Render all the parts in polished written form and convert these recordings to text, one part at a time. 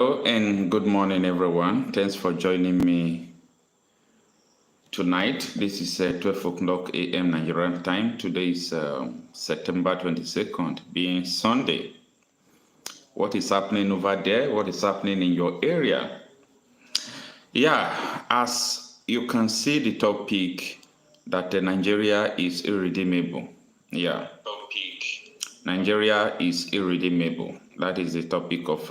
Hello and good morning, everyone. Thanks for joining me tonight. This is 12 o'clock a.m. Nigerian time. Today is September 22nd, being Sunday. What is happening over there? What is happening in your area? Yeah, as you can see the topic that Nigeria is irredeemable. Yeah, Nigeria is irredeemable. That is the topic of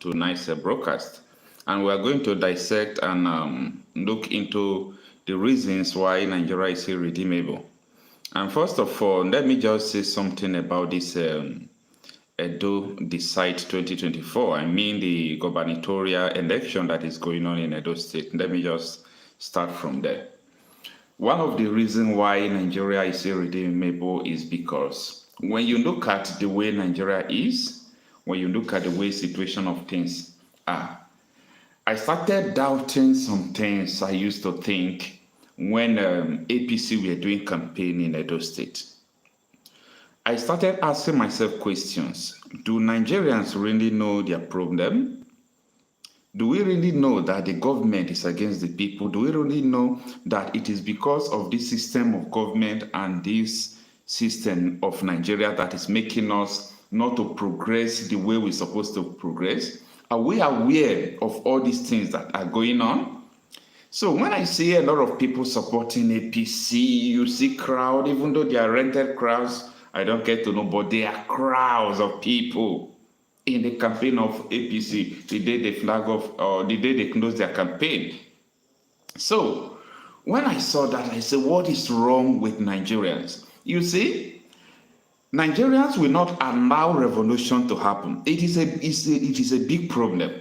tonight's broadcast. And we are going to dissect and look into the reasons why Nigeria is irredeemable. And first of all, let me just say something about this Edo Decide 2024. I mean the gubernatorial election that is going on in Edo State. Let me just start from there. One of the reasons why Nigeria is irredeemable is because when you look at the way Nigeria is, when you look at the way situation of things are, I started doubting some things I used to think when APC were doing campaign in Edo State. I started asking myself questions. Do Nigerians really know their problem? Do we really know that the government is against the people? Do we really know that it is because of this system of government and this system of Nigeria that is making us not to progress the way we're supposed to progress? Are we aware of all these things that are going on? So when I see a lot of people supporting APC, you see crowd, even though they are rented crowds, I don't get to know, but they are crowds of people in the campaign of APC, the day they flag off, or the day they close their campaign. So when I saw that, I said, what is wrong with Nigerians? You see, Nigerians will not allow revolution to happen. It is a big problem.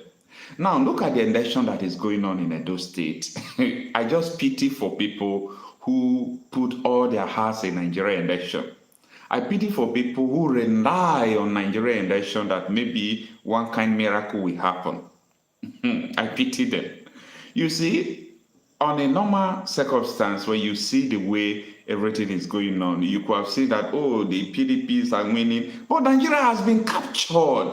Now look at the election that is going on in Edo State. I just pity for people who put all their hearts in Nigeria election. I pity for people who rely on Nigeria election that maybe one kind miracle will happen. I pity them. You see, on a normal circumstance, when you see the way everything is going on, you could have seen that, oh, the PDPs are winning, but Nigeria has been captured.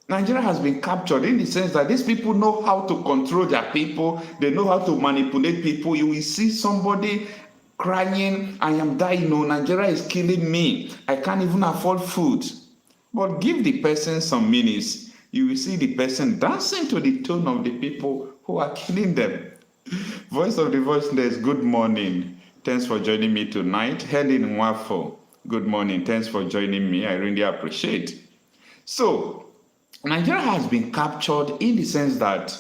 Nigeria has been captured in the sense that these people know how to control their people. They know how to manipulate people. You will see somebody crying, I am dying, no, Nigeria is killing me. I can't even afford food. But give the person some minutes, you will see the person dancing to the tune of the people who are killing them. Voice of the voiceless, good morning. Thanks for joining me tonight. Helen Nwafo, good morning. Thanks for joining me. I really appreciate. So, Nigeria has been captured in the sense that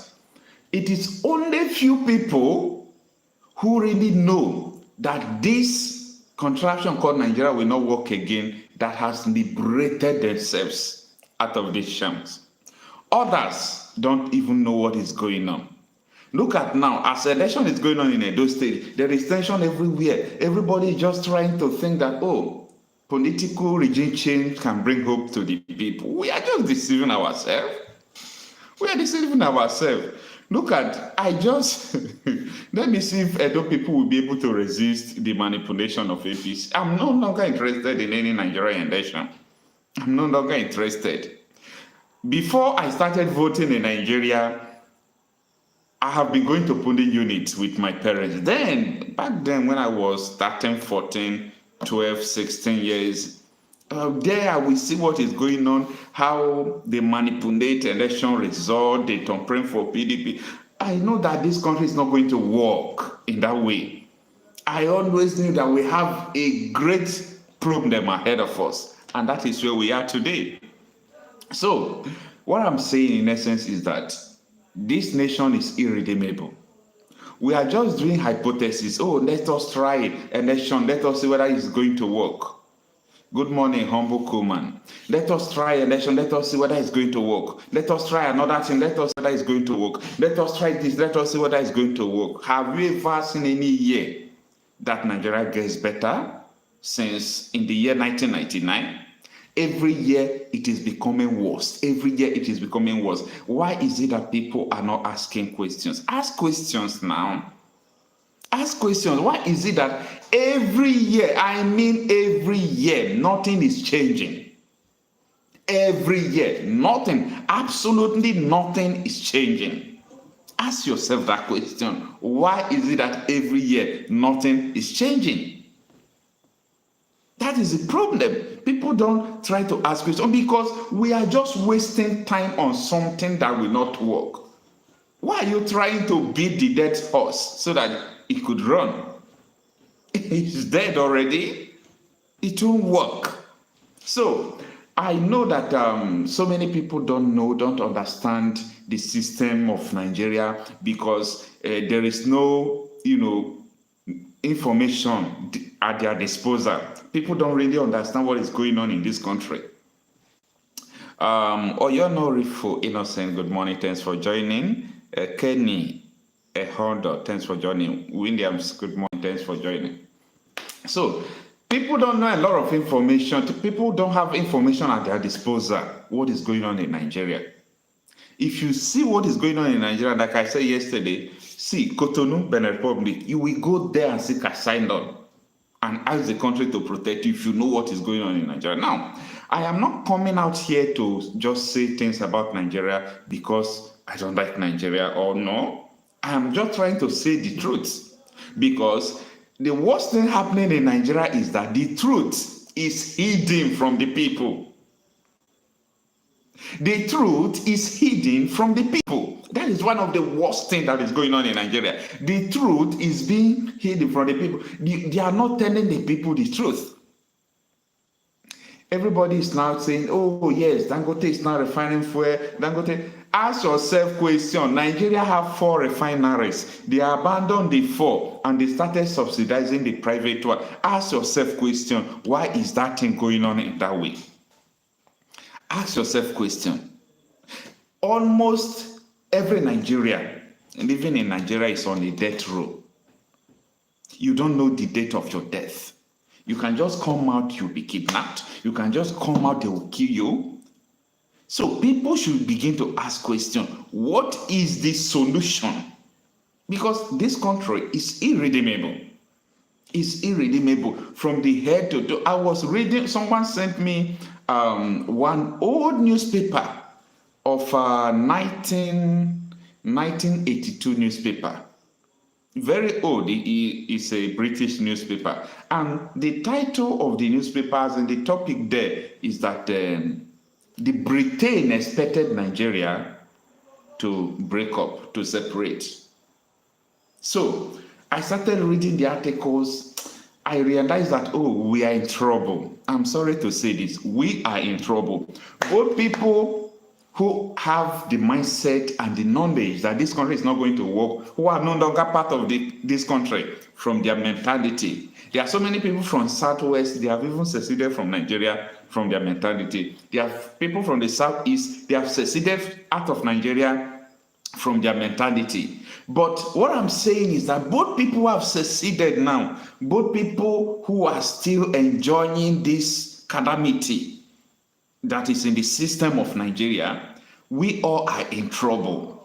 it is only few people who really know that this contraption called Nigeria will not work again, that has liberated themselves out of these shams. Others don't even know what is going on. Look at now, as election is going on in Edo State, there is tension everywhere. Everybody is just trying to think that, oh, political regime change can bring hope to the people. We are just deceiving ourselves. We are deceiving ourselves. Look at, let me see if Edo people will be able to resist the manipulation of APC. I'm no longer interested in any Nigerian election. I'm no longer interested. Before I started voting in Nigeria, I have been going to polling units with my parents. Then, back then when I was 13, 14, 12, 16 years, there we see what is going on, how they manipulate election results, they campaign for PDP. I know that this country is not going to work in that way. I always knew that we have a great problem ahead of us, and that is where we are today. So, what I'm saying in essence is that this nation is irredeemable. We are just doing hypotheses. Oh, let us try election. Let us see whether it's going to work. Good morning, humble Kuman. Let us try election. Let us see whether it's going to work. Let us try another thing. Let us see whether it's going to work. Let us try this. Let us see whether it's going to work. Have you ever seen any year that Nigeria gets better since in the year 1999? Every year it is becoming worse. Every year it is becoming worse. Why is it that people are not asking questions? Ask questions now. Ask questions. Why is it that every year, I mean every year, nothing is changing? Every year, nothing, absolutely nothing is changing. Ask yourself that question. Why is it that every year nothing is changing? That is the problem. People don't try to ask questions because we are just wasting time on something that will not work. Why are you trying to beat the dead horse so that it could run? It's dead already. It won't work. So I know that so many people don't understand the system of Nigeria because there is no, information at their disposal. People don't really understand what is going on in this country. Oyono Rifo Innocent, good morning. Thanks for joining. Kenny Honda, thanks for joining. Williams, good morning. Thanks for joining. So, people don't know a lot of information. People don't have information at their disposal. What is going on in Nigeria? If you see what is going on in Nigeria, like I said yesterday, see Cotonou, Benin Republic, you will go there and seek asylum and ask the country to protect you if you know what is going on in Nigeria. Now, I am not coming out here to just say things about Nigeria because I don't like Nigeria or no. I am just trying to say the truth because the worst thing happening in Nigeria is that the truth is hidden from the people. The truth is hidden from the people. That is one of the worst things that is going on in Nigeria. The truth is being hidden from the people. They are not telling the people the truth. Everybody is now saying, oh yes, Dangote is now refining fuel. Dangote, ask yourself question. Nigeria have 4 refineries. They abandoned the 4 and they started subsidizing the private one. Ask yourself question, why is that thing going on in that way? Ask yourself question. Almost every Nigerian living in Nigeria is on a death row. You don't know the date of your death. You can just come out, you'll be kidnapped. You can just come out, they will kill you. So people should begin to ask questions. What is the solution? Because this country is irredeemable. It's irredeemable from the head to toe. I was reading, someone sent me one old newspaper of 1982 newspaper. Very old. It's a British newspaper. And the title of the newspapers and the topic there is that the Britain expected Nigeria to break up, to separate. So I started reading the articles. I realized that, oh, we are in trouble. I'm sorry to say this. We are in trouble. Both people who have the mindset and the knowledge that this country is not going to work, who are no longer part of this country from their mentality. There are so many people from Southwest, they have even seceded from Nigeria from their mentality. There are people from the Southeast, they have seceded out of Nigeria from their mentality. But what I'm saying is that both people have seceded now, both people who are still enjoying this calamity that is in the system of Nigeria, we all are in trouble.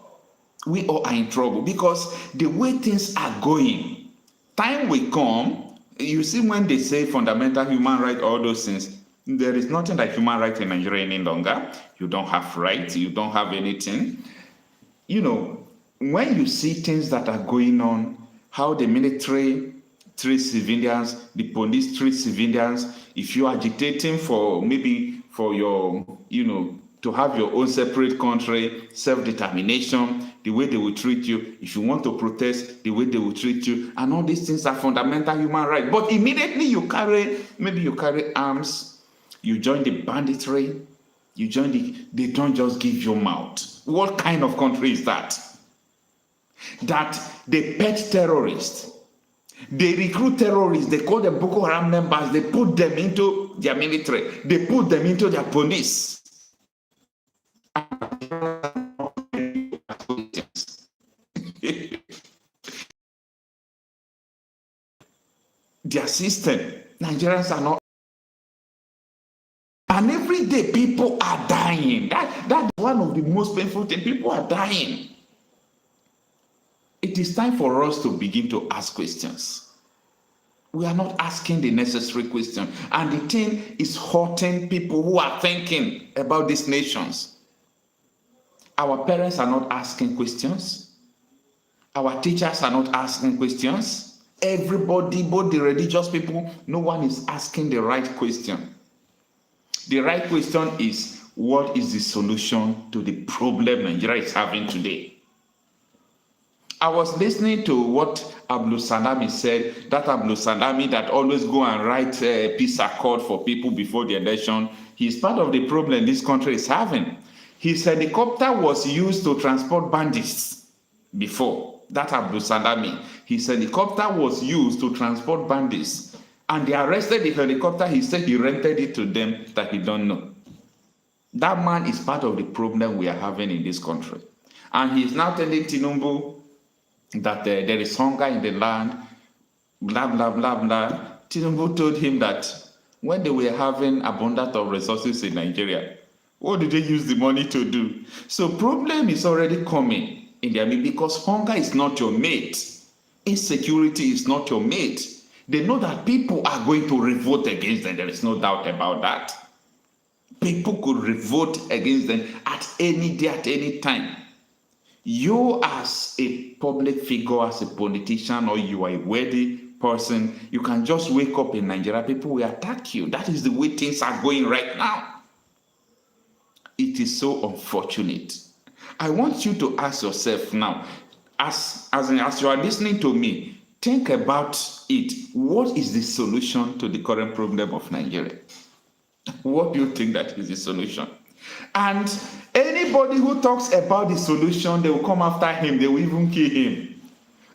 We all are in trouble because the way things are going, time will come. You see, when they say fundamental human rights, all those things, there is nothing like human rights in Nigeria any longer. You don't have rights, you don't have anything. You know, when you see things that are going on, how the military treats civilians, the police treat civilians, if you're agitating for maybe for your, to have your own separate country, self-determination, the way they will treat you, if you want to protest, the way they will treat you, and all these things are fundamental human rights. But immediately you carry arms, you join the banditry, they don't just give you mouth. What kind of country is that? That they pet terrorists, they recruit terrorists, they call them Boko Haram members, they put them into their military, they put them into their police. Their system, Nigerians are not. And every day people are dying. That's one of the most painful things. People are dying. It is time for us to begin to ask questions. We are not asking the necessary question. And the thing is hurting people who are thinking about these nations. Our parents are not asking questions. Our teachers are not asking questions. Everybody, both the religious people, no one is asking the right question. The right question is, what is the solution to the problem Nigeria is having today? I was listening to what Abdul Salami said, that Abdul Salami that always go and write a peace accord for people before the election. He's part of the problem this country is having. His helicopter was used to transport bandits before. That Abdul Salami, his helicopter was used to transport bandits. And they arrested the helicopter. He said he rented it to them that he don't know. That man is part of the problem we are having in this country. And he's now telling Tinubu that there is hunger in the land, blah, blah, blah, blah. Tinubu told him that when they were having abundance of resources in Nigeria, what did they use the money to do? So problem is already coming in their midst because hunger is not your mate. Insecurity is not your mate. They know that people are going to revolt against them. There is no doubt about that. People could revolt against them at any day, at any time. You as a public figure, as a politician, or you are a worthy person, you can just wake up in Nigeria, people will attack you. That is the way things are going right now. It is so unfortunate. I want you to ask yourself now, as you are listening to me, think about it. What is the solution to the current problem of Nigeria? What do you think that is the solution? And anybody who talks about the solution, they will come after him. They will even kill him.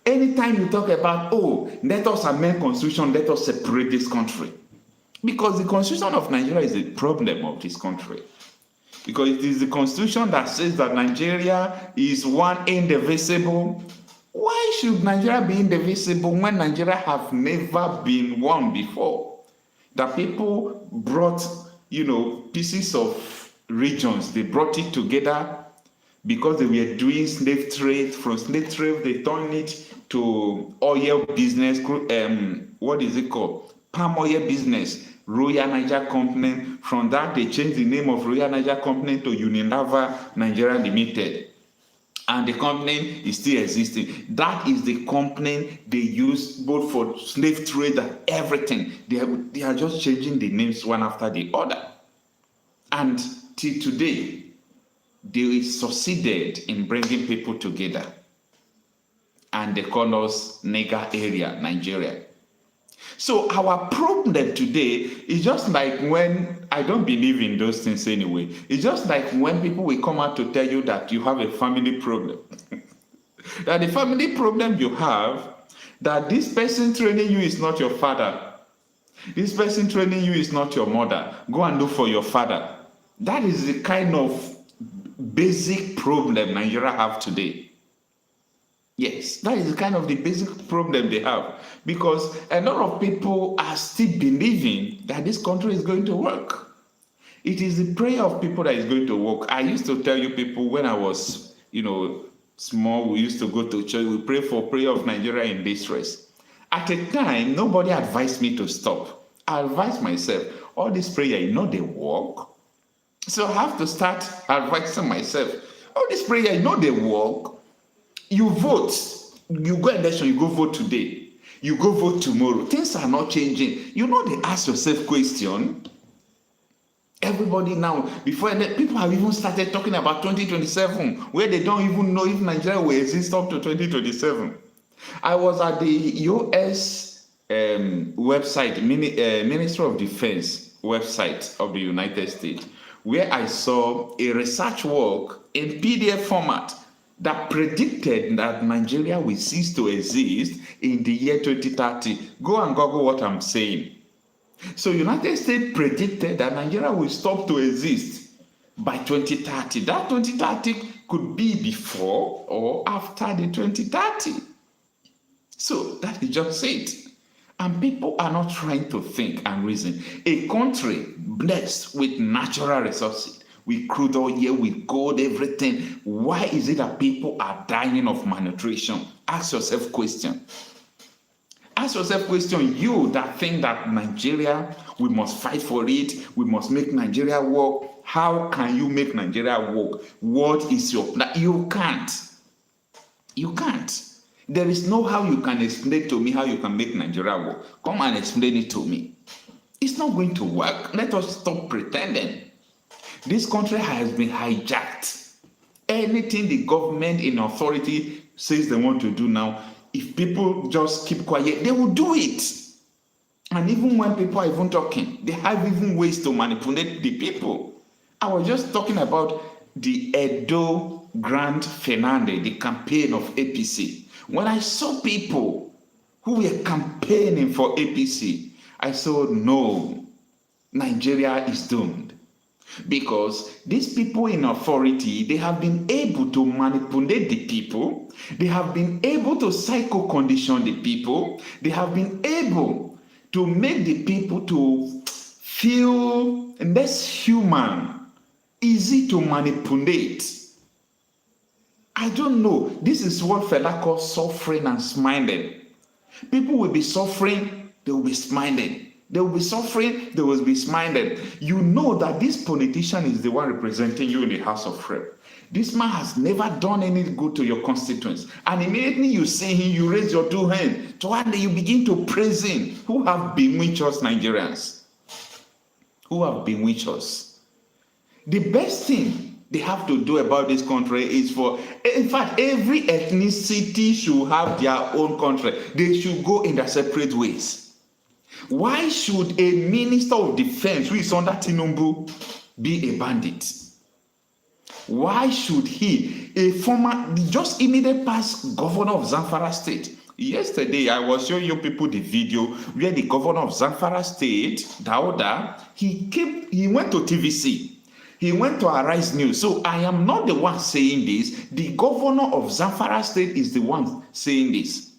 Anytime you talk about, oh, let us amend constitution, let us separate this country. Because the constitution of Nigeria is the problem of this country. Because it is the constitution that says that Nigeria is one indivisible. Why should Nigeria be indivisible when Nigeria have never been one before? That people brought, pieces of regions, they brought it together because they were doing slave trade. From slave trade, they turned it to oil business, what is it called? Palm oil business, Royal Niger Company. From that, they changed the name of Royal Niger Company to Unilever Nigeria Limited. And the company is still existing. That is the company they use both for slave trade and everything. They are just changing the names one after the other. And till today, they succeeded in bringing people together. And they call us Niger area, Nigeria. So our problem today is just like when, I don't believe in those things anyway. It's just like when people will come out to tell you that you have a family problem. That the family problem you have, that this person training you is not your father. This person training you is not your mother. Go and look for your father. That is the kind of basic problem Nigeria have today. Yes, that is kind of the basic problem they have, because a lot of people are still believing that this country is going to work. It is the prayer of people that is going to work. I used to tell you people when I was, small, we used to go to church, we pray for prayer of Nigeria in distress. At a time, nobody advised me to stop. I advised myself, all this prayer, they work. So I have to start advising myself, all this prayer, they work. You vote, you go election, you go vote today, you go vote tomorrow. Things are not changing. They ask yourself question. Everybody now, before people have even started talking about 2027, where they don't even know if Nigeria will exist up to 2027. I was at the US website, Ministry of Defense website of the United States, where I saw a research work in PDF format that predicted that Nigeria will cease to exist in the year 2030. Go and Google what I'm saying. So United States predicted that Nigeria will stop to exist by 2030. That 2030 could be before or after the 2030. So that is just it. And people are not trying to think and reason. A country blessed with natural resources, with crude oil, with gold, everything. Why is it that people are dying of malnutrition? Ask yourself a question. Ask yourself question, you that think that Nigeria, we must fight for it, we must make Nigeria work. How can you make Nigeria work? What is your plan? You can't. You can't. There is no how you can explain to me how you can make Nigeria work. Come and explain it to me. It's not going to work. Let us stop pretending. This country has been hijacked. Anything the government in authority says they want to do now, if people just keep quiet, they will do it. And even when people are even talking, they have even ways to manipulate the people. I was just talking about the Edo Grand Finale, the campaign of APC. When I saw people who were campaigning for APC, I saw, no, Nigeria is doomed. Because these people in authority, they have been able to manipulate the people. They have been able to psycho-condition the people. They have been able to make the people to feel less human, easy to manipulate. I don't know. This is what Fela calls suffering and smiling. People will be suffering, they will be smiling. They will be suffering, they will be smiling. You know that this politician is the one representing you in the House of Rep. This man has never done any good to your constituents. And immediately you see him, you raise your two hands. Toward you begin to praise him. Who have bewitched us, Nigerians? Who have bewitched us? The best thing they have to do about this country is for, in fact, every ethnicity should have their own country. They should go in their separate ways. Why should a minister of defense who is under Tinubu be a bandit? Why should he, a former, just immediate past governor of Zamfara State? Yesterday, I was showing you people the video where the governor of Zamfara State, Dauda, he went to TVC. He went to Arise News. So I am not the one saying this. The governor of Zamfara State is the one saying this.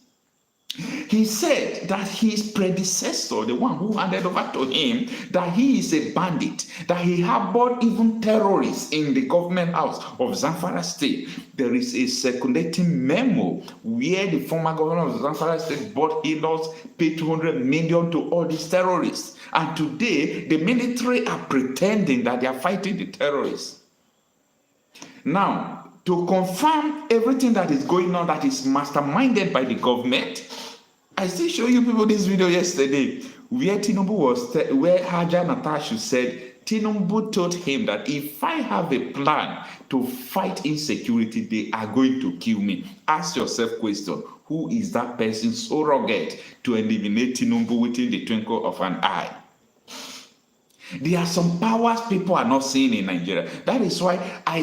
He said that his predecessor, the one who handed over to him, that he is a bandit, that he harbored even terrorists in the government house of Zamfara State. There is a circulating memo where the former governor of Zamfara State bought in-laws, paid 200 million to all these terrorists. And today, the military are pretending that they are fighting the terrorists. Now, to confirm everything that is going on that is masterminded by the government, I still show you people this video yesterday where Tinubu was, where Haja Natasha said Tinubu told him that if I have a plan to fight insecurity, they are going to kill me. Ask yourself question, who is that person so rugged to eliminate Tinubu within the twinkle of an eye? There are some powers people are not seeing in Nigeria. That is why I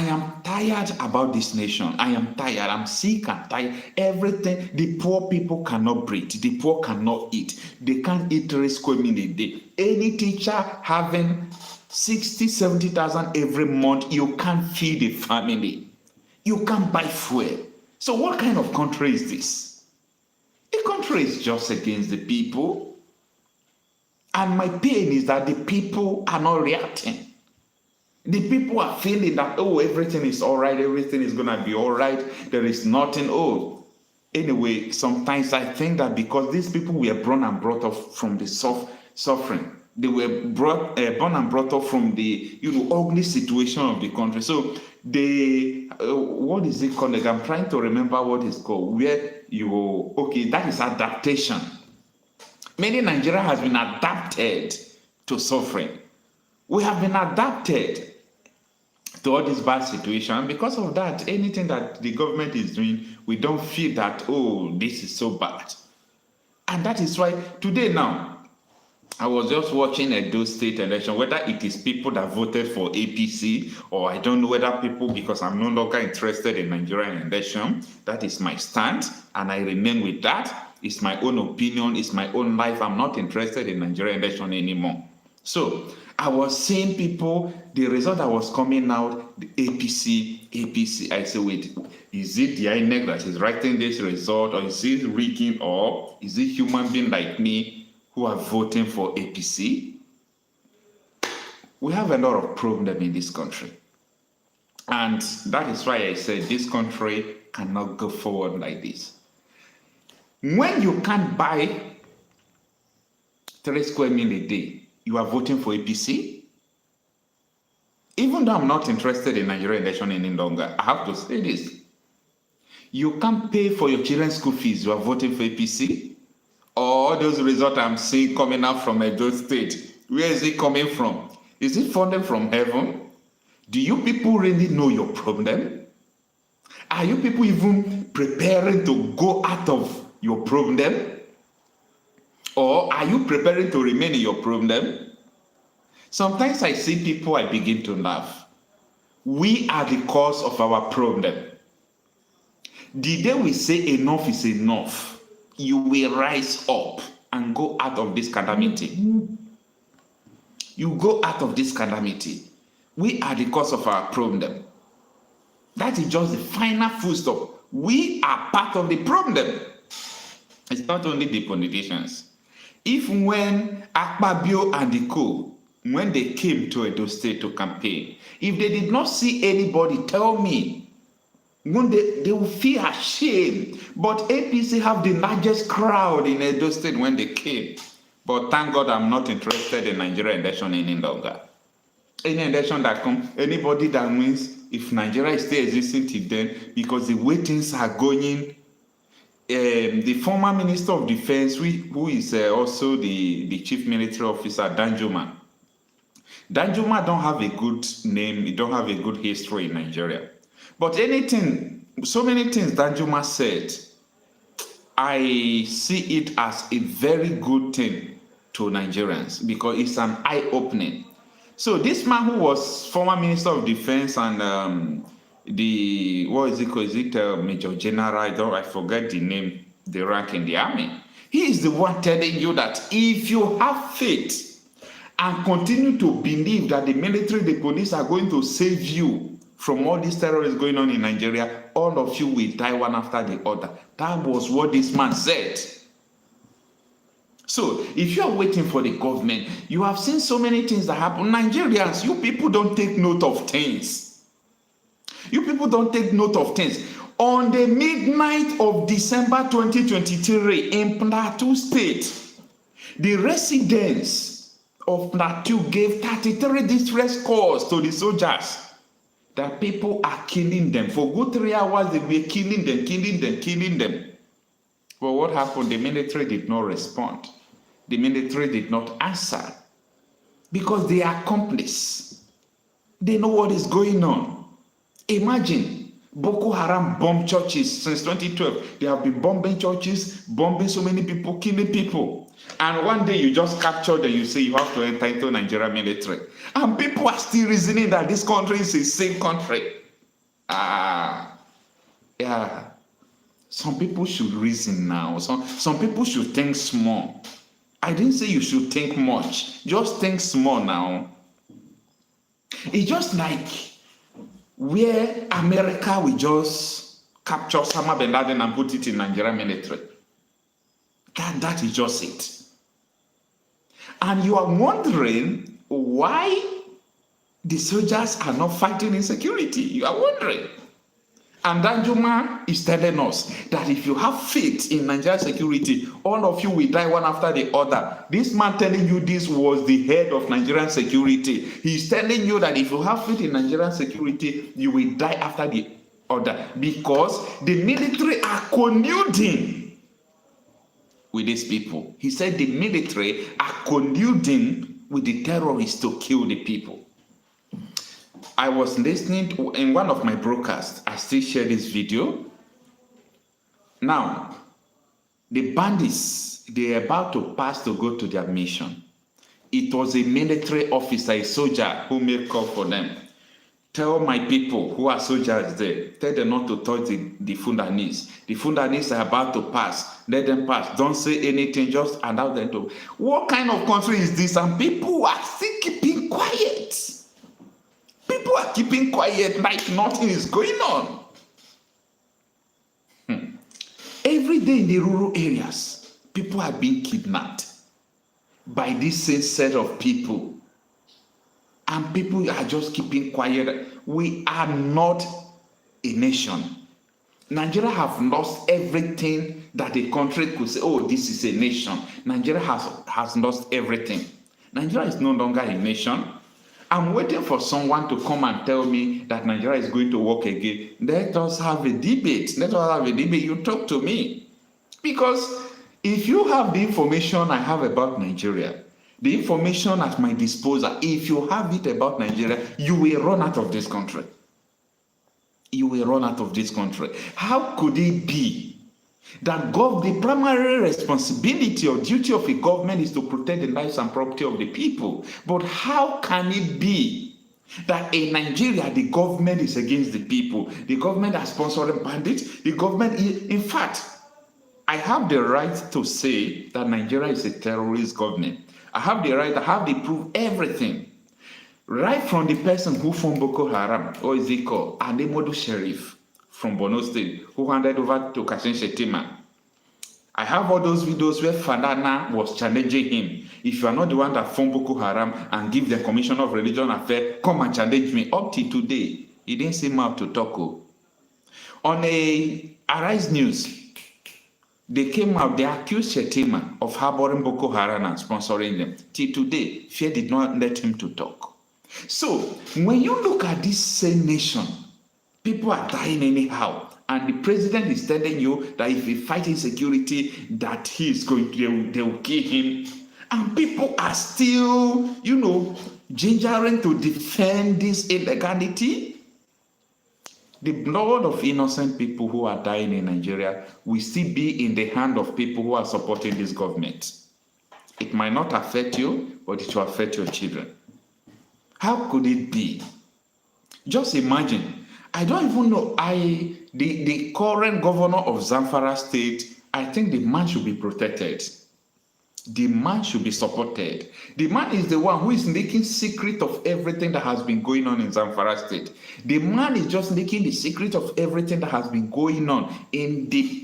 am tired about this nation. I am tired. I'm sick and tired. Everything. The poor people cannot breathe. The poor cannot eat. They can't eat 3 square meals a day. Any teacher having 60, 70,000 every month, you can't feed a family. You can't buy fuel. So what kind of country is this? A country is just against the people. And my pain is that the people are not reacting. The people are feeling that, oh, everything is all right, everything is going to be all right, there is nothing, oh. Anyway, sometimes I think that because these people were born and brought up from the suffering, they were born and brought up from the, ugly situation of the country. So they, what is it called? I'm trying to remember what it's called, where that is adaptation. Many Nigeria has been adapted to suffering. We have been adapted to all this bad situation. Because of that, anything that the government is doing, we don't feel that, oh, this is so bad. And that is why today now, I was just watching those state election, whether it is people that voted for APC, or I don't know whether people, because I'm no longer interested in Nigerian election. That is my stand, and I remain with that. It's my own opinion, it's my own life. I'm not interested in Nigerian election anymore. So I was seeing people, the result that was coming out, the APC. I said, wait, is it the INEC that is writing this result, or is it rigging, or is it human being like me who are voting for APC? We have a lot of problems in this country. And that is why I said this country cannot go forward like this. When you can't buy 3 square meal a day, you are voting for APC? Even though I'm not interested in Nigerian election any longer, I have to say this. You can't pay for your children's school fees, you are voting for APC? All those results I'm seeing coming out from Edo State, where is it coming from? Is it funded from heaven? Do you people really know your problem? Are you people even preparing to go out of your problem? Or are you preparing to remain in your problem? Sometimes I see people, I begin to laugh. We are the cause of our problem. The day we say enough is enough, you will rise up and go out of this calamity. You go out of this calamity. We are the cause of our problem. That is just the final full stop. We are part of the problem. It's not only the politicians. If when Ekpa and the co, when they came to Edo State to campaign, if they did not see anybody tell me, when they will feel ashamed. But APC have the largest crowd in Edo State when they came. But thank God I'm not interested in Nigerian election any longer. Any election that comes, anybody that wins, if Nigeria is still existing till then, because the way things are going, the former Minister of Defense, who is also the Chief Military Officer, Danjuma don't have a good name, he don't have a good history in Nigeria. But so many things Danjuma said, I see it as a very good thing to Nigerians because it's an eye-opening. So this man who was former Minister of Defense and what is it called? Is it Major General? I forget the name, the rank in the army. He is the one telling you that if you have faith and continue to believe that the military, the police are going to save you from all these terrorists going on in Nigeria, all of you will die one after the other. That was what this man said. So if you are waiting for the government, you have seen so many things that happen. Nigerians, you people don't take note of things. You people don't take note of things. On the midnight of December 2023 in Plateau State, the residents of Plateau gave 33 distress calls to the soldiers that people are killing them. For good 3 hours, they were killing them. But what happened? The military did not respond. The military did not answer because they are accomplices. They know what is going on. Imagine Boko Haram bomb churches since 2012. They have been bombing churches, bombing so many people, killing people. And one day you just capture them, you say you have to enter into Nigeria military. And people are still reasoning that this country is a safe country. Yeah. Some people should reason now. Some people should think small. I didn't say you should think much. Just think small now. It's just like where America will just capture Osama bin Laden and put it in Nigeria military. That is just it. And you are wondering why the soldiers are not fighting insecurity. You are wondering. And Danjuma is telling us that if you have faith in Nigerian security, all of you will die one after the other. This man telling you this was the head of Nigerian security. He's telling you that if you have faith in Nigerian security, you will die after the other because the military are colluding with these people. He said the military are colluding with the terrorists to kill the people. I was listening to, in one of my broadcasts, I still share this video. Now, the bandits, they're about to pass to go to their mission. It was a military officer, a soldier, who made call for them. Tell my people who are soldiers there, tell them not to touch the Fundanese. The Fundanese are about to pass. Let them pass. Don't say anything, just allow them to. What kind of country is this? And people are still keeping quiet. People are keeping quiet like nothing is going on. Every day in the rural areas, people are being kidnapped by this same set of people. And people are just keeping quiet. We are not a nation. Nigeria have lost everything that a country could say, oh, this is a nation. Nigeria has lost everything. Nigeria is no longer a nation. I'm waiting for someone to come and tell me that Nigeria is going to work again. Let us have a debate. Let us have a debate. You talk to me. Because if you have the information I have about Nigeria, the information at my disposal, if you have it about Nigeria, you will run out of this country. You will run out of this country. How could it be that the primary responsibility or duty of a government is to protect the lives and property of the people? But how can it be that in Nigeria, the government is against the people? The government are sponsoring bandits. The government, in fact, I have the right to say that Nigeria is a terrorist government. I have the right, I have the proof, everything. Right from the person who formed Boko Haram, or is it called Ademodu Sheriff from Borno State, who handed over to Kashin Shettima. I have all those videos where Fadana was challenging him. If you are not the one that formed Boko Haram and give the Commission of Religion Affairs, come and challenge me. Up till today, he didn't seem out to talk. On a Arise News, they came out, they accused Shettima of harboring Boko Haram and sponsoring them. Till today, fear did not let him to talk. So, when you look at this same nation, people are dying anyhow, and the president is telling you that if he fights insecurity, that he is going to, they will kill him, and people are still, gingering to defend this illegality. The blood of innocent people who are dying in Nigeria will still be in the hand of people who are supporting this government. It might not affect you, but it will affect your children. How could it be? Just imagine. I don't even know. The current governor of Zamfara State, I think the man should be protected. The man should be supported. The man is the one who is making secret of everything that has been going on in Zamfara State. The man is just making the secret of everything that has been going on in the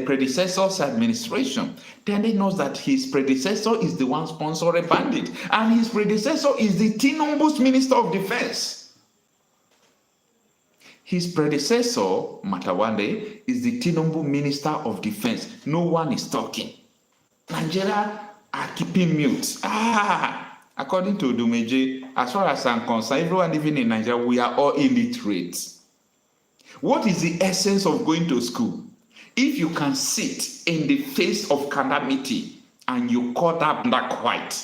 predecessor's administration, telling us that his predecessor is the one sponsoring bandit, and his predecessor is the Tinubu's Minister of Defense. His predecessor, Matawande, is the Tinubu Minister of Defense. No one is talking. Nigeria are keeping mute. According to Dumeje, as far as I'm concerned, everyone living in Nigeria, we are all illiterate. What is the essence of going to school? If you can sit in the face of calamity and you call that black white,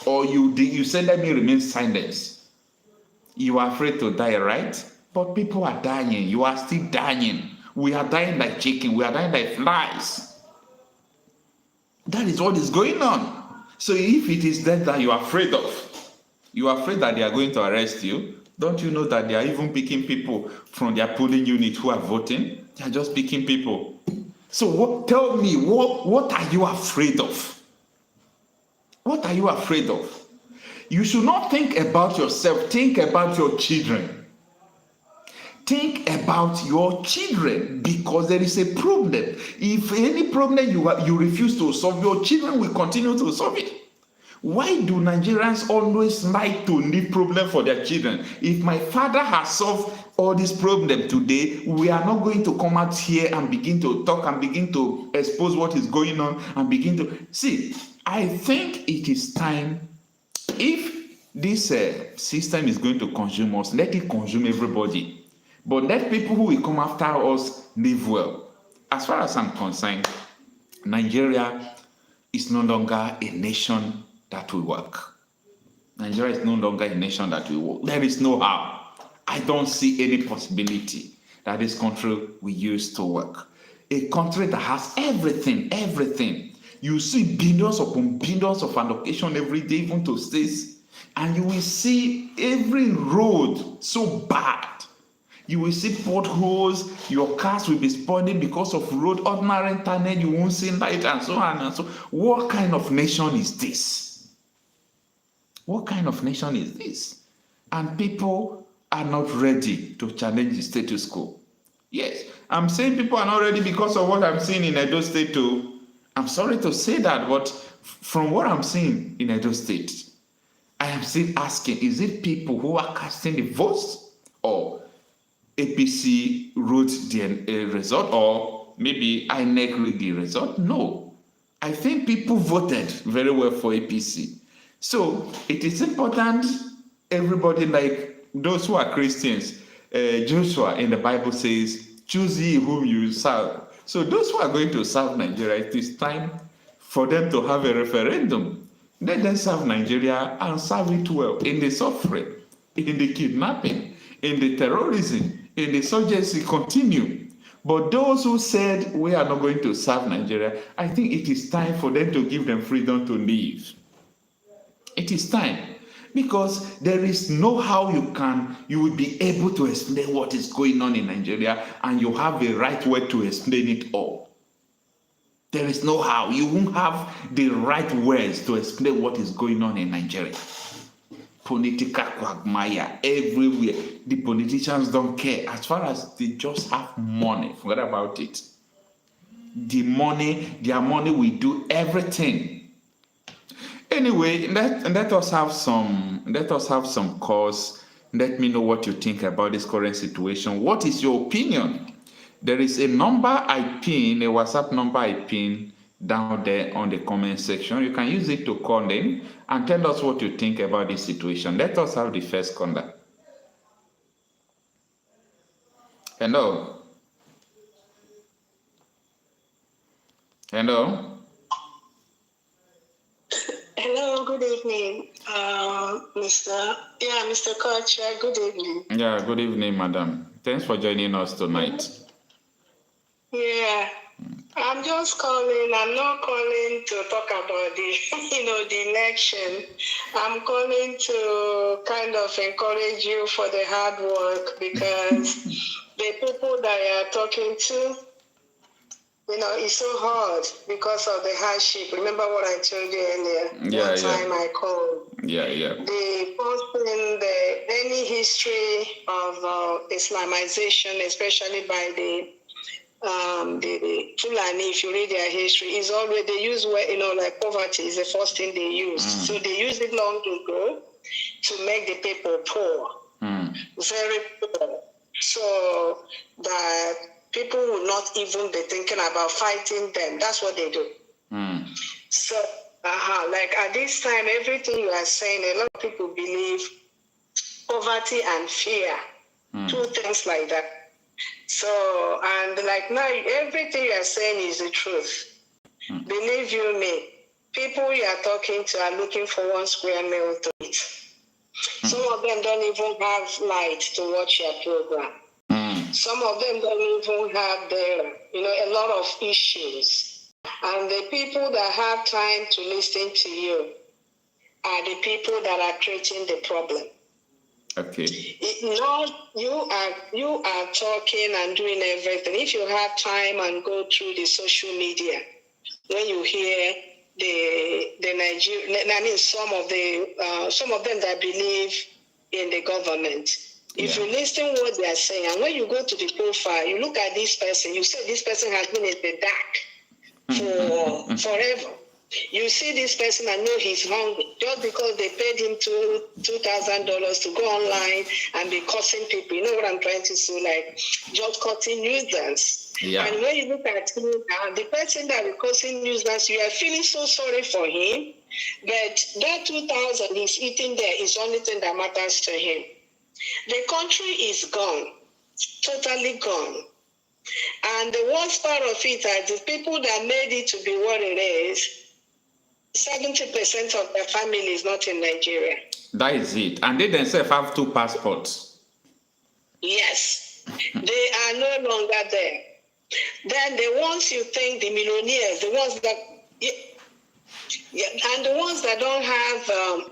or you say, let me remain silent, you are afraid to die, right? But people are dying. You are still dying. We are dying like chicken. We are dying like flies. That is what is going on. So if it is that you are afraid of, you are afraid that they are going to arrest you, don't you know that they are even picking people from their polling unit who are voting? They are just picking people. So tell me, what are you afraid of? What are you afraid of? You should not think about yourself. Think about your children. Think about your children, because there is a problem. If any problem you refuse to solve, your children will continue to solve it. Why do Nigerians always like to leave problem for their children? If my father has solved all this problem today, we are not going to come out here and begin to talk and begin to expose what is going on and begin to see. I think it is time, if this system is going to consume us, let it consume everybody. But let people who will come after us live well. As far as I'm concerned, Nigeria is no longer a nation that will work. Nigeria is no longer a nation that will work. There is no how. I don't see any possibility that this country will use to work. A country that has everything. You see billions upon billions of allocation every day, even to states, and you will see every road so bad. You will see potholes, your cars will be spoiling because of road, ordinary internet, you won't see light, and so on and so on. What kind of nation is this? What kind of nation is this? And people are not ready to challenge the status quo. Yes, I'm saying people are not ready because of what I'm seeing in Edo State too. I'm sorry to say that, but from what I'm seeing in Edo State, I am still asking, is it people who are casting the votes, or APC wrote the result, or maybe INEC read the result. No. I think people voted very well for APC. So it is important, everybody, like those who are Christians, Joshua in the Bible says, choose ye whom you serve. So those who are going to serve Nigeria, it is time for them to have a referendum. Let them serve Nigeria and serve it well in the suffering, in the kidnapping, in the terrorism, in the insurgency continue. But those who said we are not going to serve Nigeria, I think it is time for them to give them freedom to live. It is time, because there is no how you will be able to explain what is going on in Nigeria, and you have the right word to explain it all. There is no how. You won't have the right words to explain what is going on in Nigeria. Political quagmire everywhere. The politicians don't care. As far as they just have money, forget about it. Their money will do everything. Anyway, let us have some cause. Let me know what you think about this current situation. What is your opinion? There is a number I pin, a WhatsApp number I pin down there on the comment section. You can use it to call in and tell us what you think about this situation. Let us have the first caller. Hello. Hello. Hello, good evening, Mr. Okocha, good evening. Yeah, good evening, madam. Thanks for joining us tonight. Yeah, I'm just calling. I'm not calling to talk about the election. I'm calling to kind of encourage you for the hard work, because the people that you're talking to, it's so hard because of the hardship. Remember what I told you earlier? One time I called. The first thing, any history of Islamization, especially by the Fulani, if you read their history, is always they use like poverty is the first thing they use. So they used it long ago to make the people poor, very poor, so that people will not even be thinking about fighting them. That's what they do. So, like at this time, everything you are saying, a lot of people believe poverty and fear, two things like that. So, and like now, everything you are saying is the truth. Believe you me, people you are talking to are looking for one square meal to eat. Some of them don't even have light to watch your program. Some of them don't even have a lot of issues. And the people that have time to listen to you are the people that are creating the problem. Okay. You are talking and doing everything. If you have time and go through the social media, when you hear the Nigerian, some of them that believe in the government. If you listen what they are saying, and when you go to the profile, you look at this person, you say this person has been in the dark for forever. You see this person and know he's hungry just because they paid him $2,000 to go online and be cursing people. You know what I'm trying to say? Like just cutting nuisance. Yeah. And when you look at him now, the person that is causing nuisance, you are feeling so sorry for him. But that 2,000 he's eating there is the only thing that matters to him. The country is gone, totally gone. And the worst part of it are the people that made it to be what it is. 70% of their family is not in Nigeria. That is it. And they themselves have 2 passports. Yes. They are no longer there. Then the ones you think, the millionaires, the ones that... and the ones that don't have,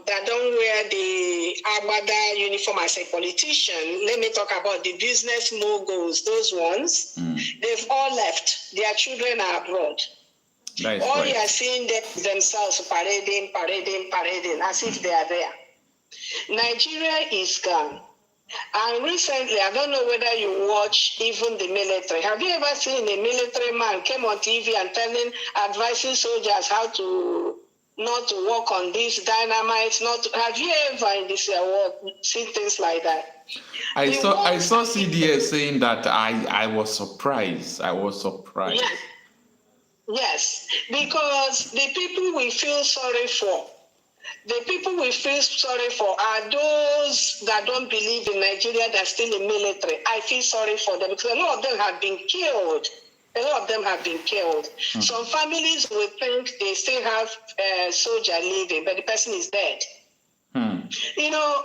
that don't wear the Agbada uniform as a politician, let me talk about the business moguls, those ones, they've all left. Their children are abroad. All you are seeing themselves parading, as if they are there. Nigeria is gone. And recently, I don't know whether you watch even the military. Have you ever seen a military man came on TV and advising soldiers how to not to work on this dynamite, not to, have you ever in this world seen things like that? I saw CDS saying that I was surprised. I was surprised. Yes. Yes, because the people we feel sorry for, are those that don't believe in Nigeria, that's still in military. I feel sorry for them because a lot of them have been killed. Some families will think they still have a soldier living, but the person is dead. You know,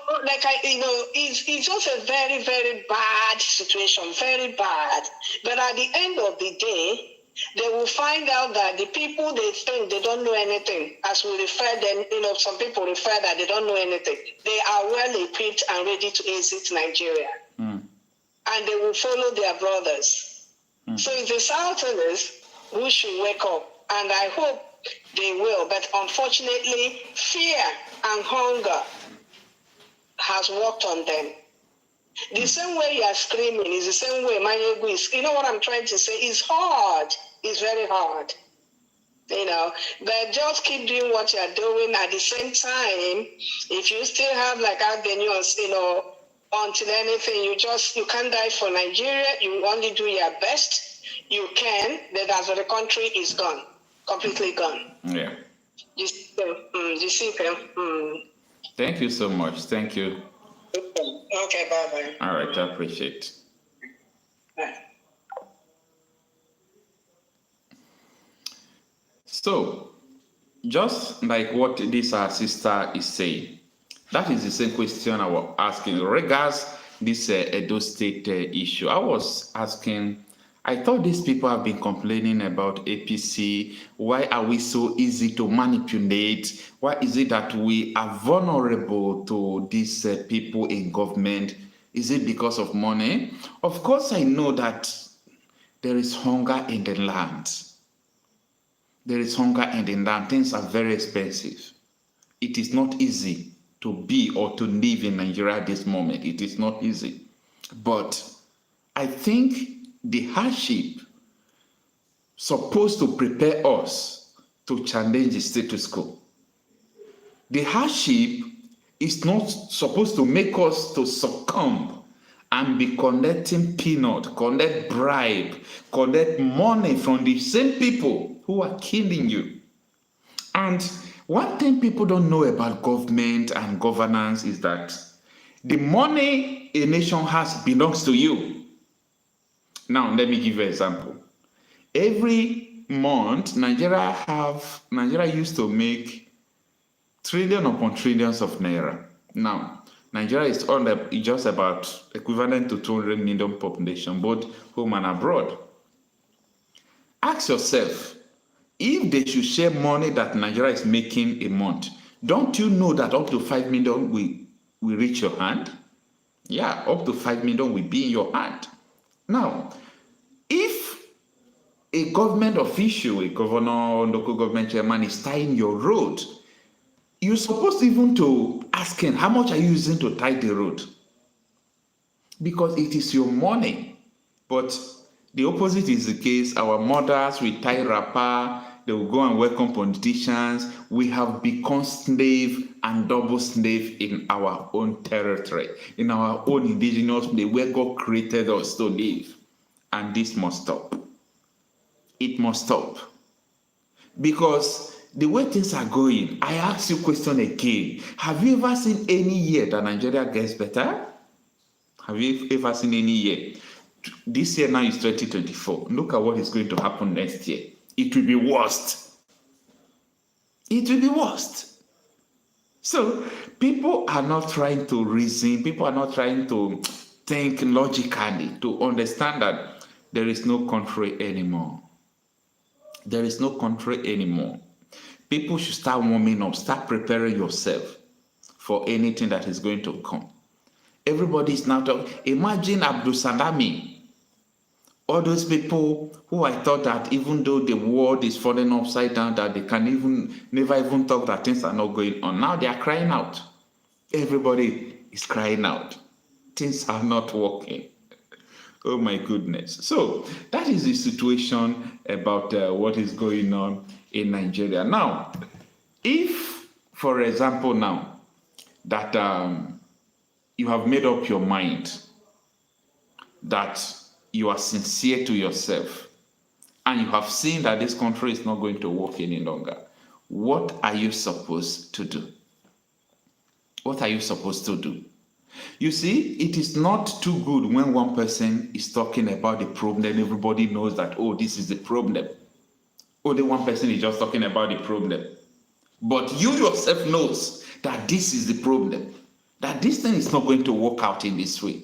it's just a very, very bad situation, very bad. But at the end of the day, they will find out that the people they think they don't know anything, as we refer them, some people refer that they don't know anything. They are well equipped and ready to exit Nigeria. And they will follow their brothers. So it's the Southerners who should wake up. And I hope they will. But unfortunately, fear and hunger has worked on them. The same way you are screaming is the same way Manyegu is. You know what I'm trying to say? It's hard. It's very hard. But just keep doing what you're doing. At the same time, if you still have avenues, until anything, you can't die for Nigeria. You only do your best. You can, but as the country is gone, completely gone. Yeah. You see. Thank you so much. Thank you. Okay, bye-bye. All right, I appreciate. Bye. So, just like what this our sister is saying, that is the same question I was asking regards this Edo State issue. I was asking, I thought these people have been complaining about APC. Why are we so easy to manipulate? Why is it that we are vulnerable to these people in government? Is it because of money? Of course, I know that there is hunger in the land. There is hunger in the land. Things are very expensive. It is not easy to be or to live in Nigeria at this moment. It is not easy. But I think the hardship supposed to prepare us to challenge the status quo. The hardship is not supposed to make us to succumb and be collecting peanut, collect bribe, collect money from the same people who are killing you. And one thing people don't know about government and governance is that the money a nation has belongs to you. Now, let me give you an example. Every month, Nigeria used to make trillion upon trillions of naira. Now, Nigeria is just about equivalent to 200 million population, both home and abroad. Ask yourself, if they should share money that Nigeria is making a month, don't you know that up to 5 million will reach your hand? Yeah, up to 5 million will be in your hand. Now, if a government official, a governor, local government chairman is tying your road, you're supposed even to ask him, how much are you using to tie the road? Because it is your money. But the opposite is the case. Our mothers will tie wrapper, they will go and welcome politicians. We have become slave and double slave in our own territory, in our own indigenous place where God created us to live. And this must stop. It must stop. Because the way things are going, I ask you a question again. Have you ever seen any year that Nigeria gets better? Have you ever seen any year? This year now is 2024. Look at what is going to happen next year. It will be worst. It will be worst. So people are not trying to reason. People are not trying to think logically to understand that there is no country anymore. There is no country anymore. People should start warming up, start preparing yourself for anything that is going to come. Everybody is now talking. Imagine Abdul Salami. All those people who I thought that even though the world is falling upside down, that they can never even talk that things are not going on. Now they are crying out. Everybody is crying out. Things are not working. Oh my goodness. So that is the situation about what is going on in Nigeria. Now, If, for example, now that you have made up your mind that you are sincere to yourself and you have seen that this country is not going to work any longer, what are you supposed to do? What are you supposed to do? You see, it is not too good when one person is talking about the problem and everybody knows that, oh, this is the problem. Only one person is just talking about the problem. But you yourself knows that this is the problem, that this thing is not going to work out in this way.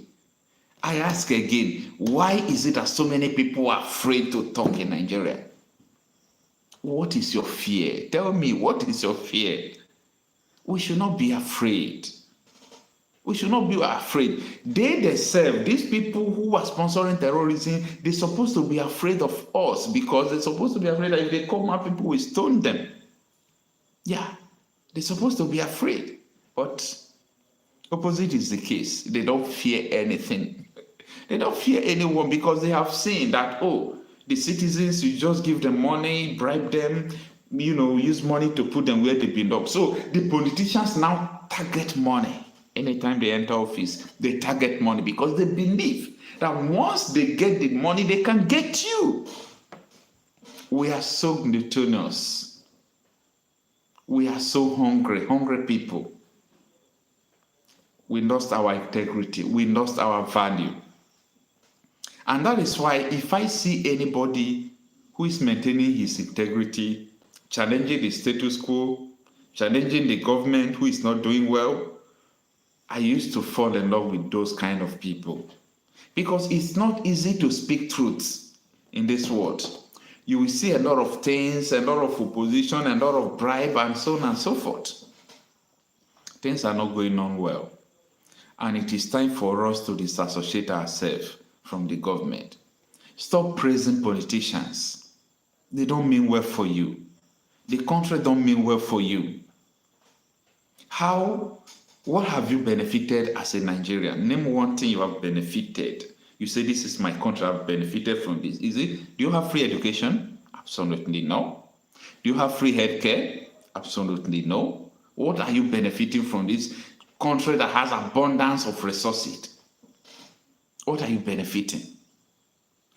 I ask again, why is it that so many people are afraid to talk in Nigeria? What is your fear? Tell me, what is your fear? We should not be afraid. We should not be afraid. They themselves, these people who are sponsoring terrorism, they're supposed to be afraid of us because they're supposed to be afraid that if they come out, people will stone them. Yeah, they're supposed to be afraid. But opposite is the case. They don't fear anything. They don't fear anyone because they have seen that, oh, the citizens, you just give them money, bribe them, use money to put them where they belong. So the politicians now target money. Anytime they enter office, they target money because they believe that once they get the money, they can get you. We are so gluttonous. We are so hungry people. We lost our integrity. We lost our value. And that is why if I see anybody who is maintaining his integrity, challenging the status quo, challenging the government who is not doing well, I used to fall in love with those kind of people. Because it's not easy to speak truths in this world. You will see a lot of things, a lot of opposition, a lot of bribe, and so on and so forth. Things are not going on well. And it is time for us to disassociate ourselves from the government. Stop praising politicians. They don't mean well for you. The country don't mean well for you. What have you benefited as a Nigerian? Name one thing you have benefited. You say, this is my country, I've benefited from this. Is it? Do you have free education? Absolutely no. Do you have free healthcare? Absolutely no. What are you benefiting from this country that has abundance of resources? What are you benefiting?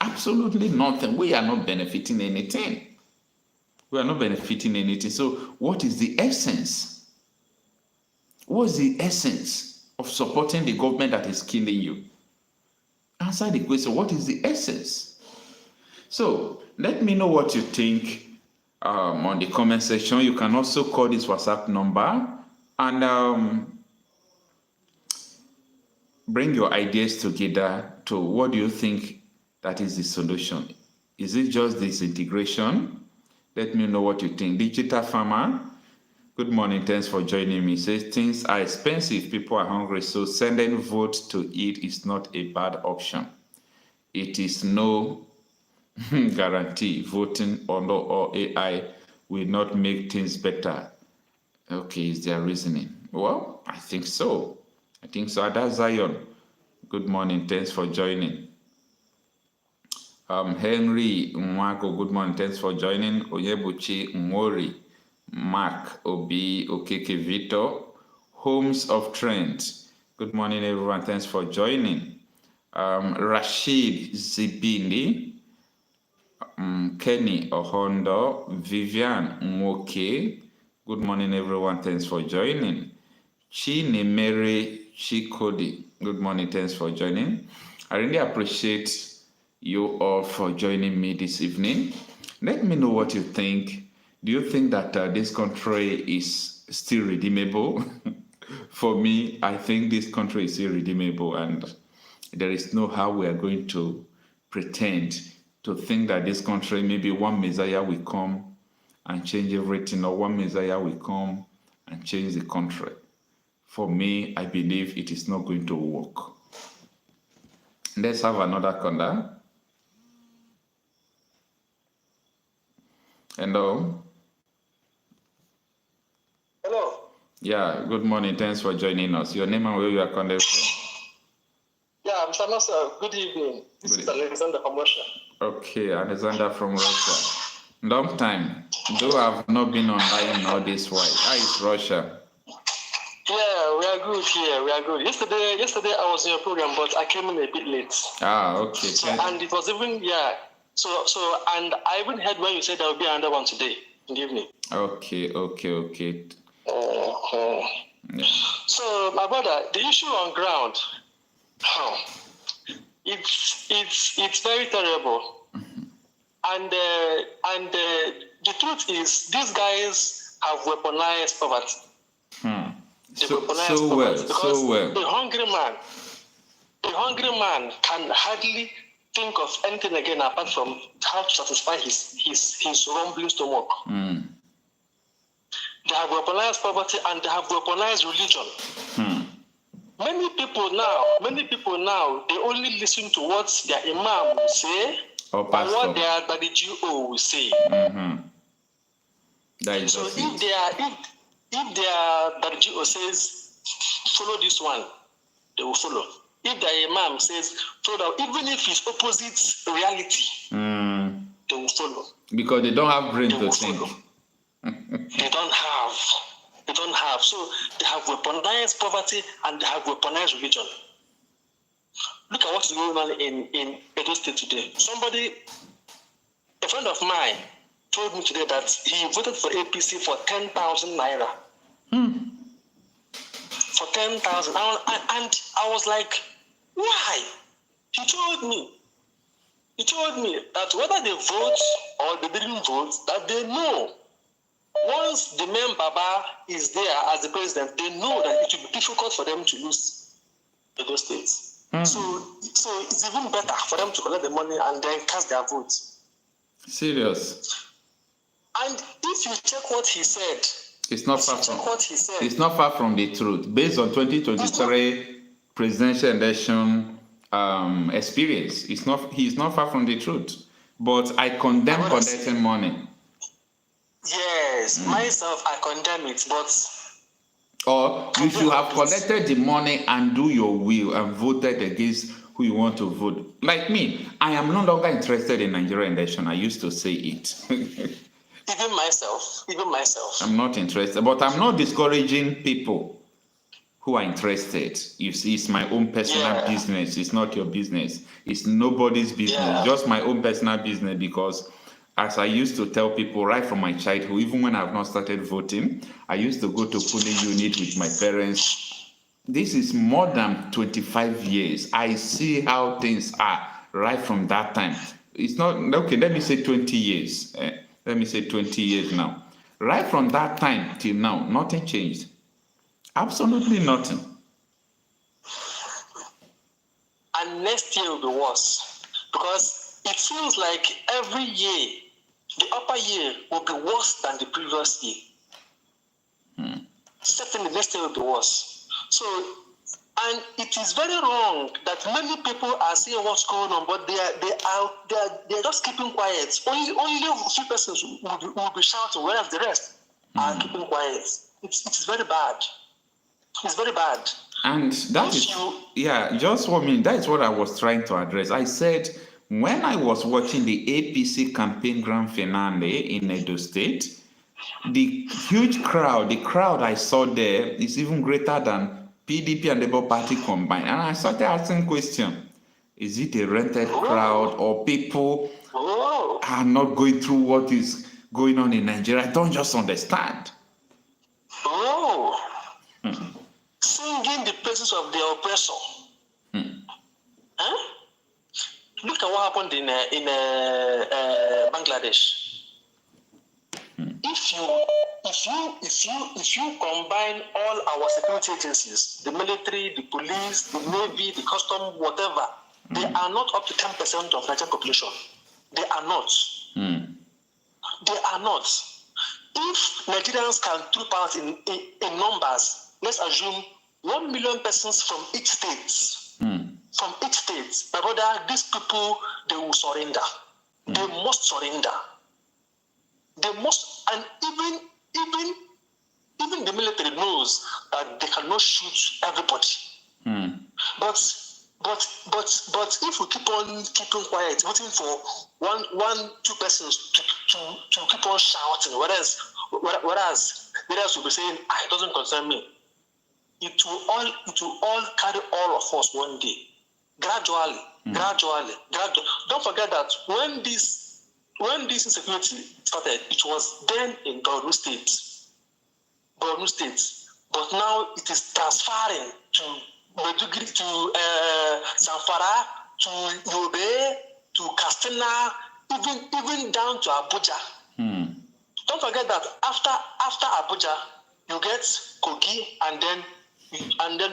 Absolutely nothing. We are not benefiting anything. We are not benefiting anything. So what is the essence? What's the essence of supporting the government that is killing you? Answer the question, what is the essence? So let me know what you think on the comment section. You can also call this WhatsApp number and bring your ideas together to what do you think that is the solution. Is it just disintegration? Let me know what you think. Digital Farmer, good morning, thanks for joining me. Says things are expensive, people are hungry, so sending vote to eat is not a bad option. It is no guarantee voting or AI will not make things better. Okay, is there reasoning? Well, I think so. Ada Zion, good morning, thanks for joining. Henry Nwako, good morning, thanks for joining. Oyebuchi Nwori, Mark Obi Okeke Vito, Homes of Trent, good morning everyone, thanks for joining. Rashid Zibini, Kenny Ohondo, Vivian Nwoke, good morning everyone, thanks for joining. Chinemere Chikodi, good morning, thanks for joining. I really appreciate you all for joining me this evening. Let me know what you think. Do you think that this country is still redeemable? For me, I think this country is irredeemable, and there is no how we are going to pretend to think that this country, maybe one Messiah will come and change everything, or one Messiah will come and change the country. For me, I believe it is not going to work. Let's have another caller. Hello. Hello. Yeah, good morning. Thanks for joining us. Your name and where you are calling from? Yeah, Mr. Marcel. Good evening. This is Alexander from Russia. Okay, Alexander from Russia. Long time. Though I've not been online all this while. How is Russia? Yeah, we are good here. We are good. Yesterday I was in your program, but I came in a bit late. Okay. So, and it was even So and I even heard when you said there will be another one today in the evening. Okay. Yeah. So my brother, the issue on ground, it's very terrible. And the truth is, these guys have weaponized poverty. So well. The hungry man can hardly think of anything again apart from how to satisfy his rumbling stomach. They have weaponized poverty and they have weaponized religion. Many people now, they only listen to what their imam will say or what their GO will say. So if their GO says follow this one, they will follow. If their imam says follow that, even if it's opposite reality, they will follow. Because they don't have brain to think. They don't have. So they have weaponized poverty and they have weaponized religion. Look at what's going on in Edo State today. A friend of mine, told me today that he voted for APC for 10,000 naira. For 10,000. And I was like, why? He told me that whether they vote or they didn't vote, that they know. Once the main Baba is there as the president, they know that it will be difficult for them to lose Edo State. So it's even better for them to collect the money and then cast their votes. Serious. And if you check what he said, it's not far from the truth. Based on 2023 presidential election experience, he's not far from the truth. But I condemn collecting money. Yes, myself, I condemn it, but... Or you should have collected the money and do your will and voted against who you want to vote. Like me, I am no longer interested in Nigerian election. I used to say it. Even myself. I'm not interested, but I'm not discouraging people who are interested. You see, it's my own personal business. It's not your business. It's nobody's business. Just my own personal business, because as I used to tell people right from my childhood, even when I've not started voting, I used to go to polling unit with my parents. This is more than 25 years. I see how things are right from that time. It's not, okay, let me say 20 years. Let me say 20 years now. Right from that time till now, nothing changed. Absolutely nothing. And next year will be worse, because it feels like every year, the upper year will be worse than the previous year. Certainly, next year will be worse. So, and it is very wrong that many people are seeing what's going on, but they are just keeping quiet. Only a few persons will be shouting, whereas the rest are keeping quiet. It's very bad. It's very bad. And that is, just 1 minute. That is what I was trying to address. I said, when I was watching the APC campaign grand finale in Edo State, the huge crowd, the crowd I saw there is even greater than PDP and Labour Party combined. And I started asking question, is it a rented crowd, or people are not going through what is going on in Nigeria? I don't just understand. Singing the praises of the oppressor. Look at what happened in Bangladesh. If you combine all our security agencies, the military, the police, the navy, the custom, whatever, they are not up to 10% of Nigerian population. They are not. They are not. If Nigerians can troop out in numbers, let's assume 1 million persons from each state. From each state, my brother, these people, they will surrender. They must surrender. They must, and even the military knows that they cannot shoot everybody. But But if we keep on keeping quiet, waiting for two persons to keep on shouting, whereas leaders will be saying, it doesn't concern me. It will all carry all of us one day. Gradually. Don't forget that when this insecurity started, it was then in Borno State. But now it is transferring to Meduguri, to Zamfara, to Yobe, to Katsina, even down to Abuja. Don't forget that after Abuja, you get Kogi, and then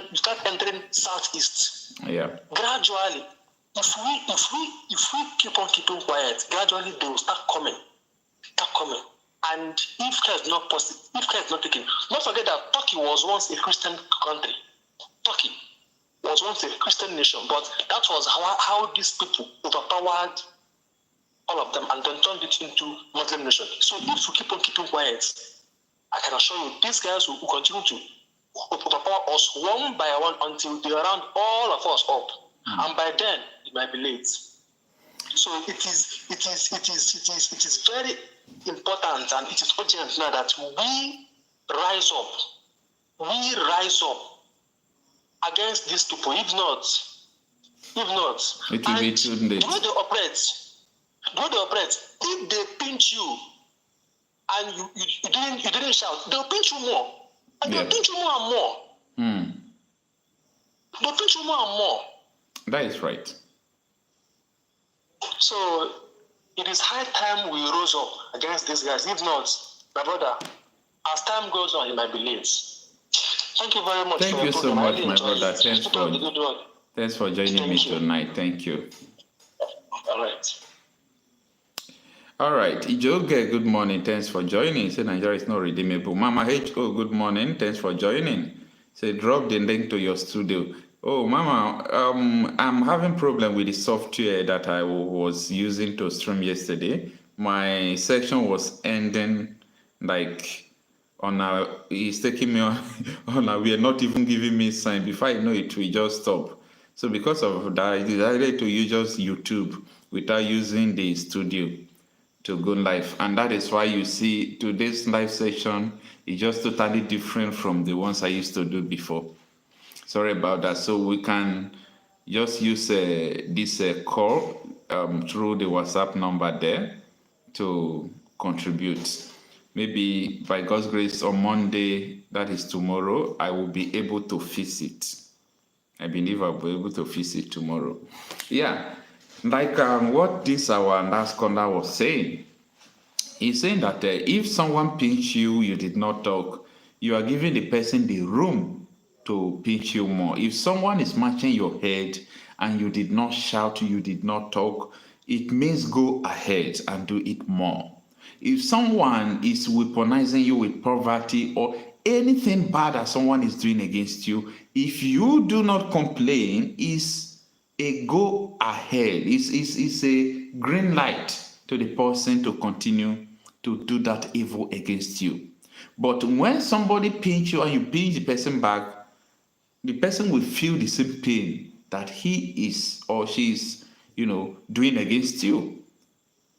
you start entering southeast. Yeah. Gradually, if we keep on keeping quiet, gradually they will start coming. And if care is not possible, if care is not taken, don't forget that Turkey was once a Christian country. Turkey was once a Christian nation, but that was how these people overpowered all of them and then turned it into Muslim nation. So if we keep on keeping quiet, I can assure you, these guys will continue to overpower us one by one until they round all of us up, and by then it might be late. So it is very important and it is urgent now that we rise up against these people. If not, it will be too late. The way they operate, if they pinch you and you didn't shout, they'll pinch you more. And they'll pinch you more and more. They'll pinch you more and more. That is right. So it is high time we rose up against these guys. If not, my brother, as time goes on, it might be late. Thank you very much. Thank you so much, my brother. Thanks for joining me tonight. Thank you. All right. Ijoge, good morning. Thanks for joining. Say Nigeria is not redeemable. Mama H.O., good morning. Thanks for joining. Say drop the link to your studio. Oh, Mama, I'm having problem with the software that I was using to stream yesterday. My section was ending like it's taking me on a, we are not even giving me sign. Before I know it, we just stop. So because of that, I decided to use just YouTube without using the studio to go live. And that is why you see today's live session is just totally different from the ones I used to do before. Sorry about that. So we can just use this call through the WhatsApp number there to contribute. Maybe by God's grace on Monday, that is tomorrow, I will be able to fix it. I believe I'll be able to fix it tomorrow. Yeah, like what this our last caller was saying. He's saying that if someone pinch you, you did not talk, you are giving the person the room to pinch you more. If someone is matching your head and you did not shout, you did not talk, it means go ahead and do it more. If someone is weaponizing you with poverty or anything bad that someone is doing against you, if you do not complain, it's a go ahead. It's a green light to the person to continue to do that evil against you. But when somebody pinch you and you pinch the person back, the person will feel the same pain that he is or she is, doing against you.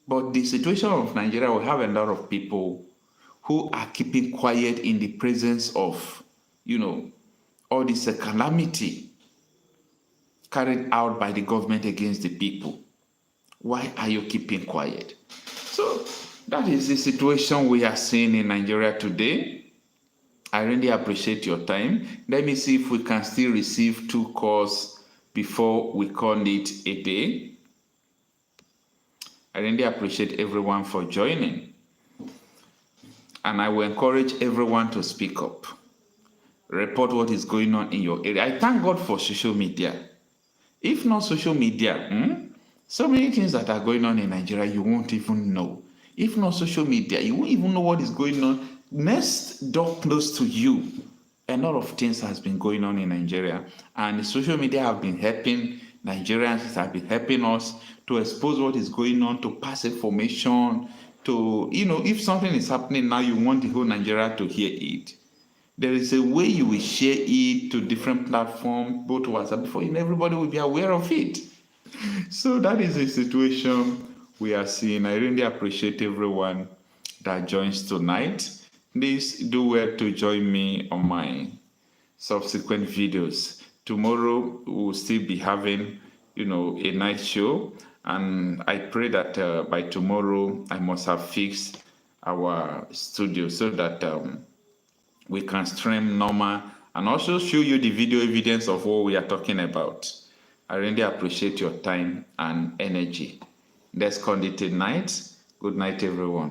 But the situation of Nigeria will have a lot of people who are keeping quiet in the presence of, all this calamity carried out by the government against the people. Why are you keeping quiet? So that is the situation we are seeing in Nigeria today. I really appreciate your time. Let me see if we can still receive 2 calls before we call it a day. I really appreciate everyone for joining. And I will encourage everyone to speak up. Report what is going on in your area. I thank God for social media. If not social media, so many things that are going on in Nigeria, you won't even know. If not social media, you won't even know what is going on. Next door close to you, a lot of things has been going on in Nigeria, and social media have been helping Nigerians, have been helping us to expose what is going on, to pass information, to, if something is happening now, you want the whole Nigeria to hear it. there is a way you will share it to different platforms, both WhatsApp, before everybody will be aware of it. So that is the situation we are seeing. I really appreciate everyone that joins tonight. Please do well to join me on my subsequent videos. Tomorrow we'll still be having, a night show, and I pray that by tomorrow I must have fixed our studio so that we can stream normal and also show you the video evidence of what we are talking about. I really appreciate your time and energy. Let's call it a night. Good night, everyone.